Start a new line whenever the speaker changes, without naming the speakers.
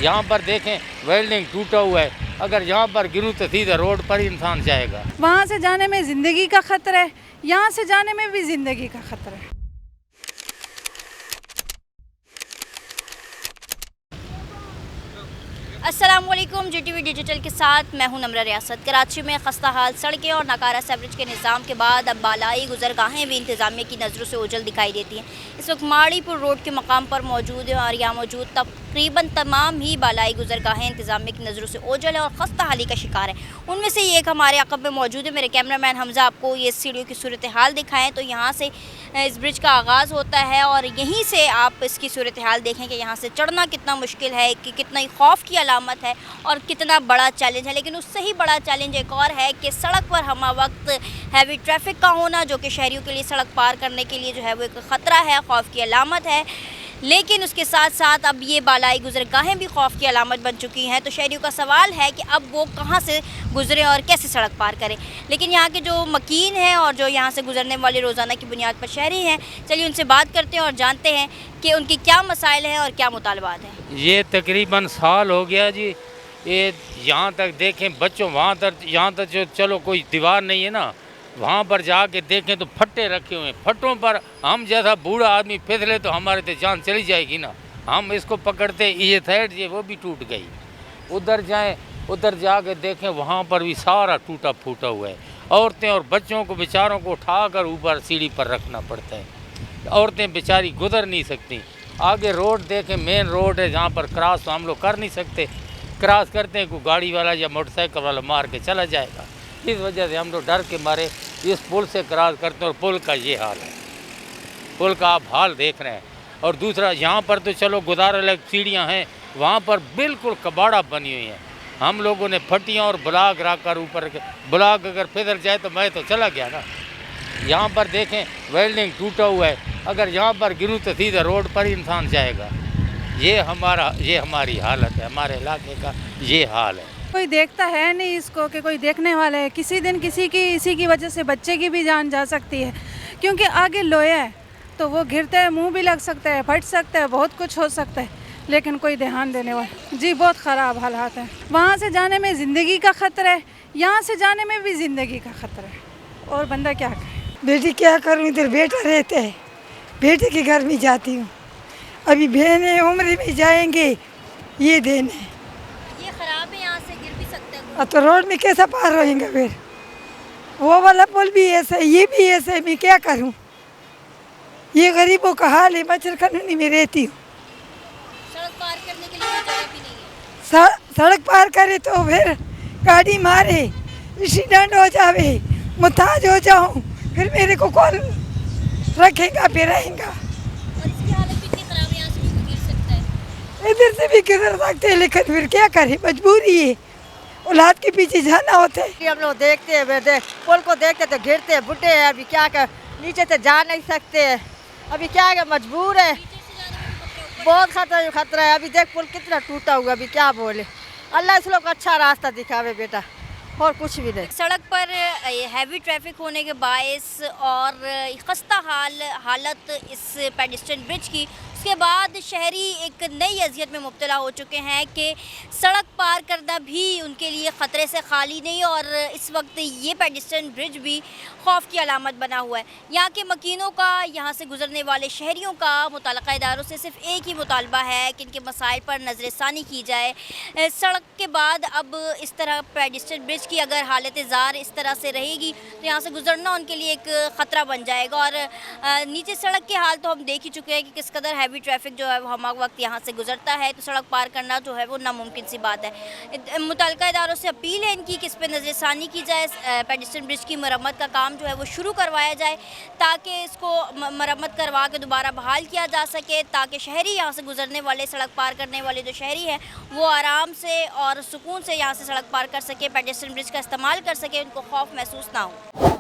यहाँ पर देखें वेल्डिंग टूटा हुआ है, अगर यहाँ पर गिरूँ तो सीधा रोड पर ही इंसान जाएगा।
वहाँ से जाने में ज़िंदगी का ख़तरा है, यहाँ से जाने में भी ज़िंदगी का ख़तरा है।
अस्सलामुअलैकुम, जीटीवी डिजिटल के साथ मैं हूं नम्रा रियासत। कराची में खस्ता हाल सड़कें और नाकारा सेवरेज के निज़ाम के बाद अब बालाई गुजरगाहें भी इंतज़ामिया की नज़रों से ओझल दिखाई देती हैं। इस वक्त माड़ीपुर रोड के मकाम पर मौजूद है और यहाँ मौजूद तकरीबन तमाम ही बालाई गुजरगाहें इंतज़ामिया की नज़रों से ओझल है और खस्ता हाली का शिकार है। उनमें से एक हमारे अक़ब में मौजूद है। मेरे कैमरामैन हमज़ा आपको ये सीढ़ियों की सूरत हाल दिखाएँ तो यहाँ से इस ब्रिज का आगाज़ होता है और यहीं से आप इसकी सूरत हाल देखें कि यहाँ से चढ़ना कितना मुश्किल है, कि कितना ही खौफ की अलामत है और कितना बड़ा चैलेंज है। लेकिन उससे ही बड़ा चैलेंज एक और है कि सड़क पर हमा वक्त हैवी ट्रैफिक का होना, जो कि शहरियों के लिए सड़क पार करने के लिए जो है वो एक ख़तरा है, खौफ की अलामत है। लेकिन उसके साथ साथ अब ये बालाई गुजरगाहें भी खौफ की अलामत बन चुकी हैं। तो शहरियों का सवाल है कि अब वो कहाँ से गुजरें और कैसे सड़क पार करें। लेकिन यहाँ के जो मकीन हैं और जो यहाँ से गुजरने वाले रोज़ाना की बुनियाद पर शहरी हैं, चलिए उनसे बात करते हैं और जानते हैं कि उनकी क्या मसाइल हैं और क्या मुतालबात हैं।
ये तकरीबन साल हो गया जी, ये यहाँ तक देखें बच्चों, वहाँ तक यहाँ तक जो चलो कोई दीवार नहीं है ना, वहाँ पर जाके देखें तो फट्टे रखे हुए हैं। फट्टों पर हम जैसा बूढ़ा आदमी फिसले तो हमारे तो जान चली जाएगी ना। हम इसको पकड़ते, ये साइड ये वो भी टूट गई। उधर जाएं, उधर जाके देखें, वहाँ पर भी सारा टूटा फूटा हुआ है। औरतें और बच्चों को बेचारों को उठाकर ऊपर सीढ़ी पर रखना पड़ता है। औरतें बेचारी गुजर नहीं सकती। आगे रोड देखें, मेन रोड है जहाँ पर क्रॉस तो हम लोग कर नहीं सकते। क्रॉस करते हैं, कोई गाड़ी वाला या मोटरसाइकिल वाला मार के चला जाएगा। इस वजह से हम लोग डर के मारे इस पुल से क्रॉस करते हैं और पुल का ये हाल है। पुल का आप हाल देख रहे हैं। और दूसरा यहाँ पर तो चलो गुदार अलग सीढ़ियाँ हैं, वहाँ पर बिल्कुल कबाड़ा बनी हुई है। हम लोगों ने फटियाँ और ब्लॉक रखकर ऊपर, ब्लॉक अगर फिसल जाए तो मैं तो चला गया ना। यहाँ पर देखें वेल्डिंग टूटा हुआ है, अगर यहाँ पर गिरूँ तो सीधा रोड पर ही इंसान जाएगा। ये हमारी हालत है, हमारे इलाके का ये हाल है।
कोई देखता है नहीं इसको कि कोई देखने वाला है। किसी दिन इसी की वजह से बच्चे की भी जान जा सकती है, क्योंकि आगे लोया है तो वो गिरते हैं, मुंह भी लग सकता है, फट सकता है, बहुत कुछ हो सकता है। लेकिन कोई ध्यान देने वाला जी, बहुत ख़राब हालात हैं। वहाँ से जाने में ज़िंदगी का ख़तरा है, यहाँ से जाने में भी ज़िंदगी का ख़तरा है। और बंदा क्या करे।
बेटी क्या करूँ, इधर बेटा रहते हैं, बेटे के घर में जाती हूँ। अभी बहनें उम्र में जाएंगे, ये दिन है।
ये ख़राब है, यहाँ से गिर भी सकते हैं।
तो रोड में कैसा पार होएंगे फिर। वो वाला पुल भी ऐसा है, ये भी ऐसा है। मैं क्या करूं। ये गरीबों का हाल है। मच्छर कॉलोनी में रहती हूँ।
सड़क पार करने के लिए जगह भी नहीं है।
सड़क पार करे तो फिर गाड़ी मारे, एक्सीडेंट हो जावे, मुताज हो जाऊं, फिर मेरे को कौन रखेगा फिर रहेगा।
और इसकी हालत भी इतनी ख़राब है, यहाँ से भी गिर सकता है।
इधर से भी किधर सकते हैं, लेकिन फिर क्या करें, मजबूरी है, औलाद के पीछे जाना होता है।
हम लोग देखते हैं, पुल को देखते तो गिरते हैं, बुढ़े हैं। अभी क्या कर, नीचे से जा नहीं सकते हैं। अभी क्या है, मजबूर है, बहुत खतरा है। अभी देख पुल कितना टूटा हुआ, अभी क्या बोले। अल्लाह इस लोग अच्छा रास्ता दिखावे बेटा, और कुछ भी नहीं।
सड़क पर हैवी ट्रैफिक होने के बायस और खस्ता हालत इस पेडेस्ट्रियन ब्रिज की, उसके बाद शहरी एक नई अजियत में मुब्तला हो चुके हैं कि सड़क पार करना भी उनके लिए ख़तरे से खाली नहीं। और इस वक्त ये पेडेस्ट्रियन ब्रिज भी खौफ की अलामत बना हुआ है। यहाँ के मकीनों का, यहाँ से गुजरने वाले शहरियों का मुतल्लिक़ा इदारों से सिर्फ एक ही मुतालबा है कि इनके मसाइल पर नज़रसानी की जाए। सड़क के बाद अब इस तरह पेडेस्ट्रियन ब्रिज की अगर हालत ज़ार इस तरह से रहेगी तो यहाँ से गुजरना उनके लिए एक ख़तरा बन जाएगा। और नीचे सड़क के हाल तो हम देख ही चुके हैं कि किस कदर हैवी ट्रैफिक जो है वो हम वक्त यहाँ से गुजरता है, तो सड़क पार करना जो है वो नामुमकिन सी बात है। मुतल्लिक़ा इदारों से अपील है इनकी कि इस पर नज़रसानी की जाए, पेडेस्ट्रियन ब्रिज की मरम्मत का काम जो है वो शुरू करवाया जाए, ताकि इसको मरम्मत करवा के दोबारा बहाल किया जा सके, ताकि शहरी यहाँ से गुजरने वाले, सड़क पार करने वाले जो शहरी हैं वो आराम से और सुकून से यहाँ से सड़क पार कर सके, पेडेस्ट्रियन ब्रिज का इस्तेमाल कर सके, उनको खौफ महसूस ना हो।